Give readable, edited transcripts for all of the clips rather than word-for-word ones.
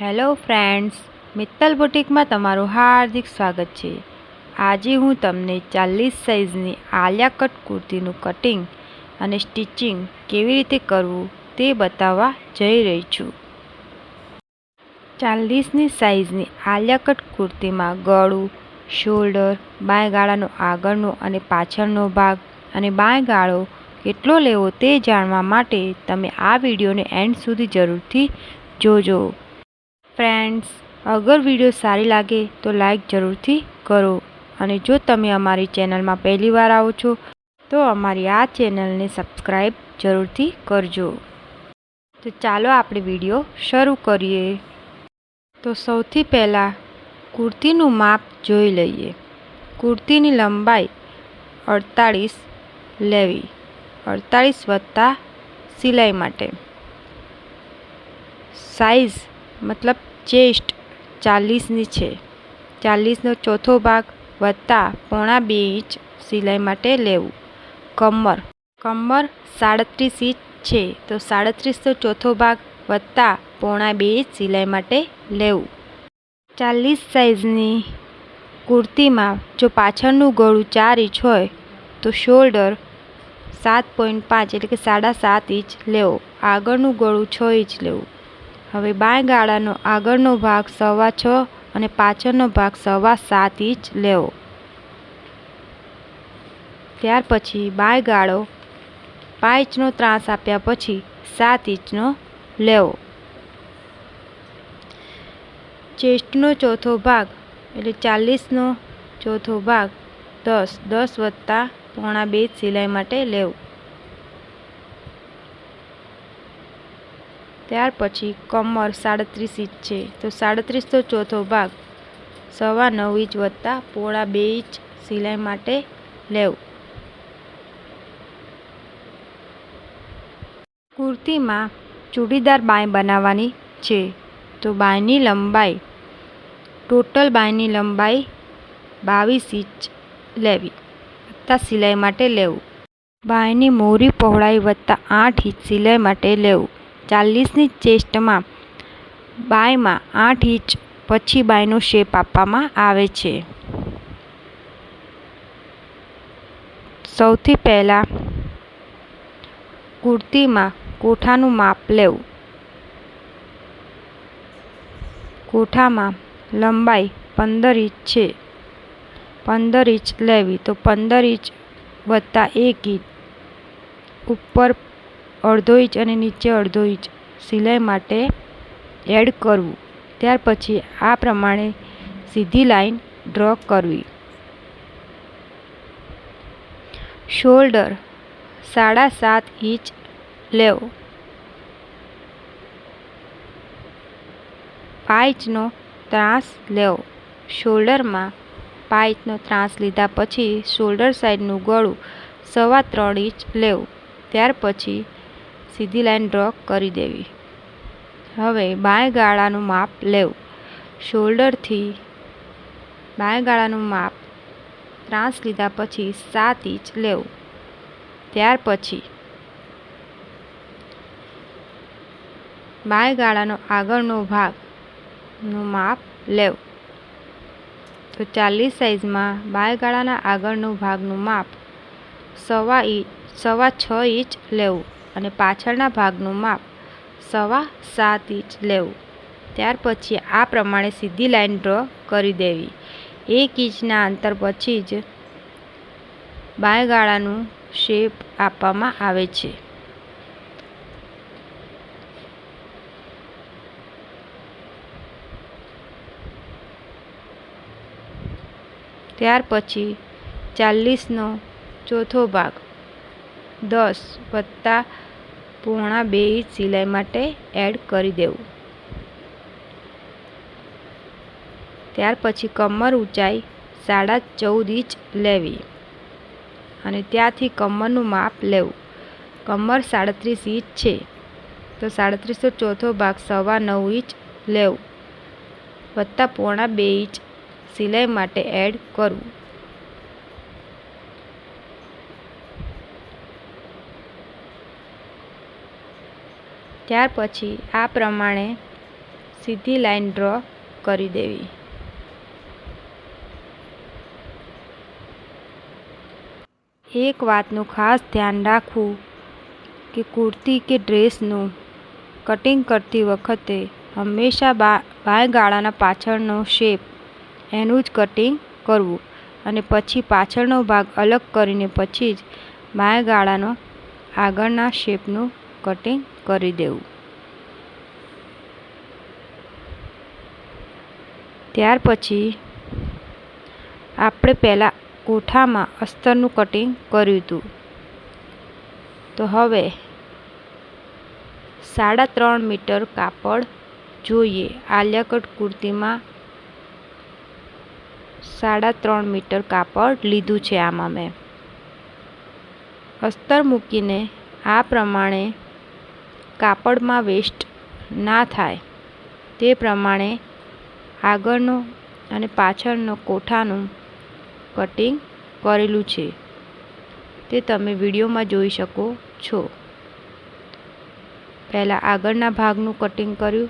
Hello friends, Mittal બુટીકમાં તમારું હાર્દિક સ્વાગત છે। આજે હું તમને 40 સાઇઝની આલિયા કટ કુર્તીનું કટિંગ અને સ્ટિચિંગ કેવી રીતે કરવું તે બતાવવા જઈ રહી છું। 40ની સાઇઝની આલિયા કટ કુર્તીમાં ગળું, શોલ્ડર, બાંયગાળાનો આગળનો અને પાછળનો ભાગ અને બાંયગાળો કેટલો લેવો તે જાણવા માટે તમે આ વિડીયોને એન્ડ સુધી જરૂરથી જોજો। ફ્રેન્ડ્સ, અગર વિડીયો સારી લાગે તો લાઈક જરૂરથી કરો અને જો તમે અમારી ચેનલમાં પહેલી વાર આવો છો તો અમારી આ ચેનલને સબસ્ક્રાઈબ જરૂરથી કરજો। તો ચાલો આપણે વિડીયો શરૂ કરીએ। તો સૌથી પહેલાં કુર્તીનું માપ જોઈ લઈએ। કુર્તીની લંબાઈ 48 લેવી, 48 વત્તા સિલાઈ માટે। સાઇઝ મતલબ ચેસ્ટ 40ની છે, 40નો ચોથો ભાગ વત્તા 1.5 ઇંચ સિલાઈ માટે લેવું। કમર 37 ઇંચ છે તો 37નો ચોથો ભાગ વત્તા 1.5 ઇંચ સિલાઈ માટે લેવું। 40 સાઇઝની કુર્તીમાં જો પાછળનું ગળું 4 ઇંચ હોય તો શોલ્ડર 7.5 એટલે કે 7.5 ઇંચ લેવો, આગળનું ગળું 6 ઇંચ લેવું। હવે બાંયગાળાનો આગળનો ભાગ 6.25 અને પાછળનો ભાગ 7.25 ઇંચ લેવો। ત્યાર પછી બાંયગાળો 5 ઇંચનો ત્રાંસ આપ્યા પછી 7 ઇંચનો લેવો। ચેસ્ટનો ચોથો ભાગ એટલે 40નો ચોથો ભાગ 10 વત્તા 1.5 ઇંચ સિલાઈ માટે લેવું। ત્યાર પછી કમર 37 ઇંચ છે તો 37નો ચોથો ભાગ 9.25 ઇંચ વત્તા 1.5 ઇંચ સિલાઈ માટે લેવું। કુર્તીમાં ચૂડીદાર બાંય બનાવવાની છે તો બાંયની લંબાઈ ટોટલ બાંયની લંબાઈ 22 ઇંચ લેવી વત્તા સિલાઈ માટે લેવું। બાંયની મોરી પહોળાઈ વત્તા 8 ઇંચ સિલાઈ માટે લેવું। 40ની ચેસ્ટમાં બાંયમાં 8 ઇંચ પછી બાંયનો શેપ આપવામાં આવે છે। સૌથી પહેલાં કુર્તીમાં કોઠાનું માપ લેવું। કોઠામાં લંબાઈ 15 ઇંચ છે, 15 ઇંચ લેવી તો 15 ઇંચ વત્તા 1 ઇંચ ઉપર અડધો ઇંચ અને નીચે અડધો ઇંચ સિલાઈ માટે એડ કરવું। ત્યાર પછી આ પ્રમાણે સીધી લાઈન ડ્રો કરવી। શોલ્ડર 7.5 ઇંચ લેવો, 5 ઇંચનો ત્રાંસ લેવો। શોલ્ડરમાં 5 ઇંચનો ત્રાંસ લીધા પછી શોલ્ડર સાઈડનું ગળું 3.25 ઇંચ લેવું। ત્યાર પછી સીધી લાઈન ડ્રો કરી દેવી। હવે બાંયગાળાનું માપ લેવું। શોલ્ડરથી બાંયગાળાનું માપ ત્રાંસ લીધા પછી 7 ઇંચ લેવું। ત્યાર પછી બાંયગાળાનો આગળનો ભાગનું માપ લેવું। તો 40 સાઇઝમાં બાંયગાળાના આગળનો ભાગનું માપ 6.25 ઇંચ લેવું અને પાછળના ભાગનું માપ 7.25 ઇંચ લેવું। ત્યાર પછી આ પ્રમાણે સીધી લાઈન ડ્રો કરી દેવી। 1 ઇંચના અંતર પછી જ બાંયગાળાનું શેપ આપવામાં આવે છે। ત્યાર પછી 40નો ચોથો ભાગ 10 વત્તા 1.5 ઇંચ સિલાઈ માટે એડ કરી દેવું। ત્યાર પછી કમર ઊંચાઈ 14.5 ઇંચ લેવી અને ત્યાંથી કમરનું માપ લેવું। કમર 37 ઇંચ છે તો 37નો ચોથો ભાગ 9.25 ઇંચ લેવું વત્તા 1.5 ઇંચ સિલાઈ માટે એડ કરવું। ત્યાર પછી આ પ્રમાણે સીધી લાઈન ડ્રો કરી દેવી। એક વાતનું ખાસ ધ્યાન રાખવું કે કુર્તી કે ડ્રેસનું કટિંગ કરતી વખતે હંમેશા બાંય ગાળાના પાછળનો શેપ એનું જ કટિંગ કરવું અને પછી પાછળનો ભાગ અલગ કરીને પછી જ બાંય ગાળાનો આગળના શેપનું કટિંગ કરી દેવું। ત્યાર પછી આપણે પહેલાં કોઠામાં અસ્તરનું કટિંગ કર્યું હતું, તો હવે 3.5 મીટર કાપડ જોઈએ। આલિયા કટ કુર્તીમાં 3.5 મીટર કાપડ લીધું છે। આમાં મેં અસ્તર મૂકીને આ પ્રમાણે કાપડમાં વેસ્ટ ના થાય તે પ્રમાણે આગળનો અને પાછળનો કોઠાનું કટિંગ કરેલું છે, તે તમે વિડીયોમાં જોઈ શકો છો। પહેલાં આગળના ભાગનું કટિંગ કર્યું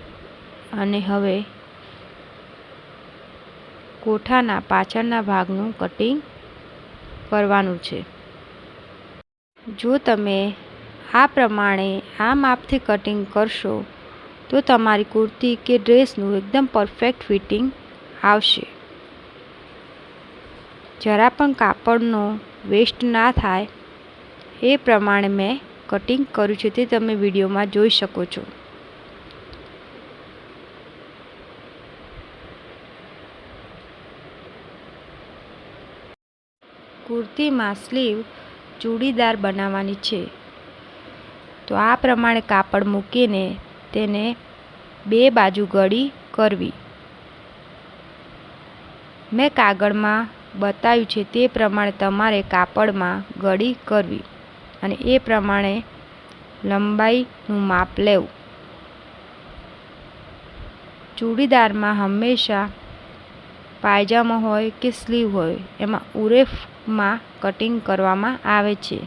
અને હવે કોઠાના પાછળના ભાગનું કટિંગ કરવાનું છે। જો તમે આ પ્રમાણે આ માપથી કટિંગ કરશો તો તમારી કુર્તી કે ડ્રેસનું એકદમ પરફેક્ટ ફિટિંગ આવશે। જરા પણ કાપડનો વેસ્ટ ના થાય એ પ્રમાણે મેં કટિંગ કર્યું છે, તે તમે વિડીયોમાં જોઈ શકો છો। કુર્તીમાં સ્લીવ ચૂડીદાર બનાવવાની છે, તો આ પ્રમાણે કાપડ મૂકીને તેને 2 બાજુ ગળી કરવી। મેં કાગળમાં બતાવ્યું છે તે પ્રમાણે તમારે કાપડમાં ગળી કરવી અને એ પ્રમાણે લંબાઈનું માપ લેવું। ચૂડીદારમાં હંમેશા પાયજામા હોય કે સ્લીવ હોય એમાં ઉરેફમાં કટિંગ કરવામાં આવે છે।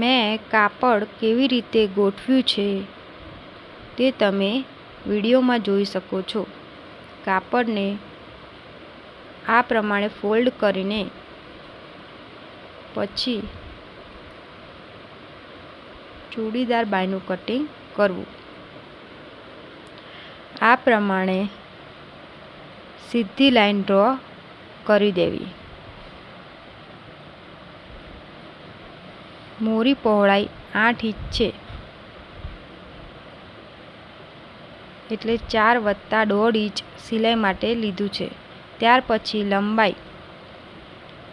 મેં કાપડ કેવી રીતે ગોઠવ્યું છે તે તમે વિડીયોમાં જોઈ શકો છો। કાપડને આ પ્રમાણે ફોલ્ડ કરીને પછી ચૂડીદાર બાયનું કટિંગ કરવું। આ પ્રમાણે સીધી લાઈન ડ્રો કરી દેવી। મોરી પહોળાઈ 8 ઇંચ છે, એટલે 4 + 1.5 ઇંચ સિલાઈ માટે લીધું છે। ત્યાર પછી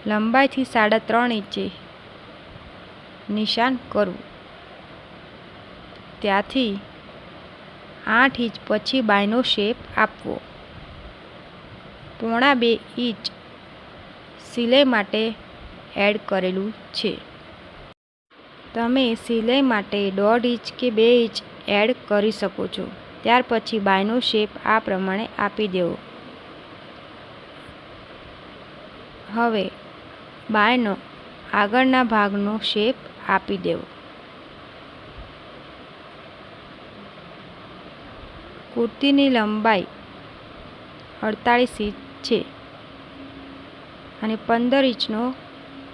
લંબાઈથી 3.5 ઇંચે નિશાન કરવું। ત્યાંથી 8 ઇંચ પછી બાયનો શેપ આપવો। 1.25 ઇંચ સિલાઈ માટે એડ કરેલું છે। તમે સિલાઈ માટે 1.5 ઇંચ કે 2 ઇંચ એડ કરી શકો છો। ત્યાર પછી બાયનો શેપ આ પ્રમાણે આપી દેવો। હવે બાયનો આગળના ભાગનો શેપ આપી દેવો। કુર્તીની લંબાઈ 48 ઇંચ છે અને 15 ઇંચનો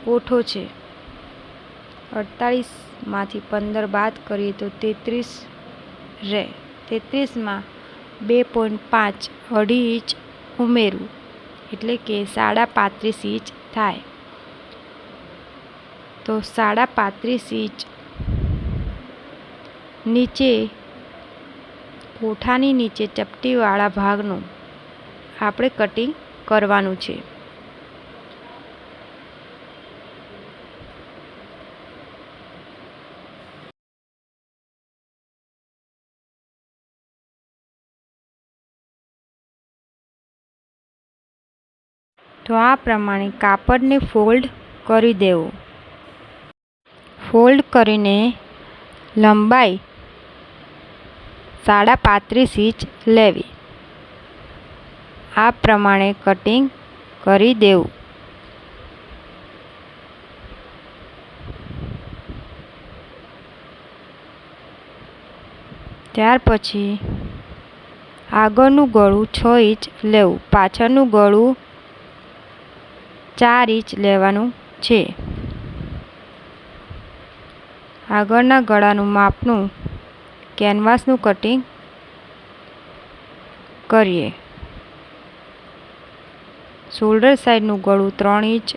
કોઠો છે। 48માંથી 15 બાદ કરીએ તો 33 રહે। 33માં 2.5 અઢી ઇંચ ઉમેરવું એટલે કે 35.5 ઇંચ થાય। તો 35.5 ઇંચ નીચે કોઠાની નીચે ચપટીવાળા ભાગનું આપણે કટિંગ કરવાનું છે। તો આ પ્રમાણે કાપડને ફોલ્ડ કરી દેવું। ફોલ્ડ કરીને લંબાઈ 35.5 ઇંચ લેવી। આ પ્રમાણે કટિંગ કરી દેવું। ત્યાર પછી આગળનું ગળું 6 ઇંચ લેવું, પાછળનું ગળું 4 ઇંચ લેવાનું છે. આગળના ગળાનું માપનું કેનવાસનું કટિંગ કરીએ. શોલ્ડર સાઈડનું ગળું 3 ઇંચ,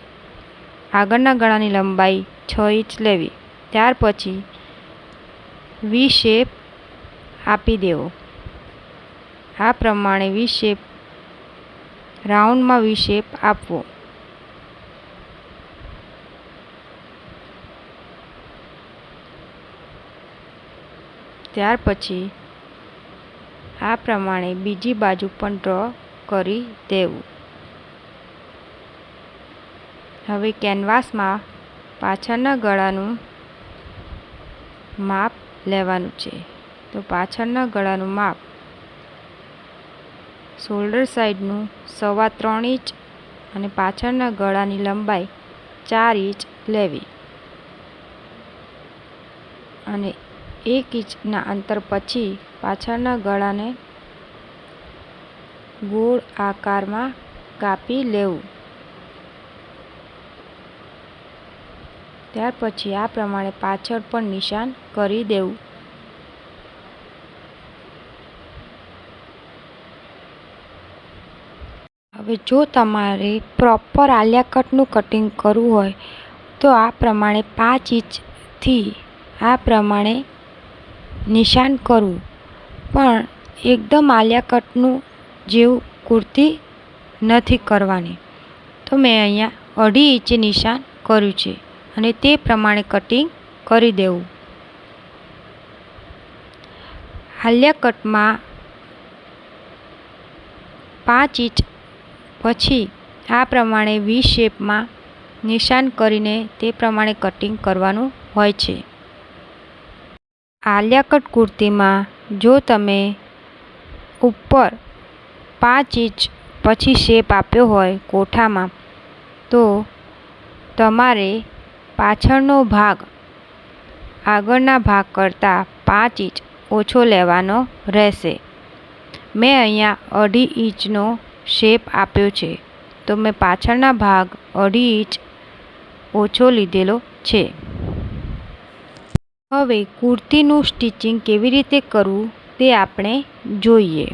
આગળના ગળાની લંબાઈ 6 ઇંચ લેવી. ત્યાર પછી વી શેપ આપી દેવો. આ પ્રમાણે વી શેપ, રાઉન્ડમાં વી શેપ આપવો. ત્યાર પછી આ પ્રમાણે બીજી બાજુ પણ ડ્રો કરી દેવું. હવે કેનવાસમાં પાછળના ગળાનું માપ લેવાનું છે. તો પાછળના ગળાનું માપ શોલ્ડર સાઈડનું 3.25 ઇંચ અને પાછળના ગળાની લંબાઈ 4 ઇંચ લેવી અને 1 ઇંચના અંતર પછી પાછળના ગળાને ગોળ આકારમાં કાપી લેવું. ત્યાર પછી આ પ્રમાણે પાછળ પણ નિશાન કરી દેવું. હવે જો તમારે પ્રોપર આલિયા કટનું કટિંગ કરવું હોય તો આ પ્રમાણે 5 ઇંચથી આ પ્રમાણે નિશાન કરવું. પણ એકદમ આલિયા કટનું જેવું કુર્તી નથી કરવાની. તો મેં અહીંયા 2.5 ઇંચે નિશાન કર્યું છે અને તે પ્રમાણે કટિંગ કરી દેવું. આલિયા કટમાં 5 ઇંચ પછી આ પ્રમાણે વી શેપમાં નિશાન કરીને તે પ્રમાણે કટિંગ કરવાનું હોય છે. આલિયા કટ કુર્તીમાં જો તમે ઉપર 5 ઇંચ પછી શેપ આપ્યો હોય કોઠામાં, તો તમારે પાછળનો ભાગ આગળના ભાગ કરતાં 5 ઇંચ ઓછો લેવાનો રહેશે. મેં અહીંયા 2.5 ઇંચનો શેપ આપ્યો છે, તો મેં પાછળના ભાગ 2.5 ઇંચ ઓછો લીધેલો છે. હવે કુર્તીનું સ્ટિચિંગ કેવી રીતે કરવું તે આપણે જોઈએ.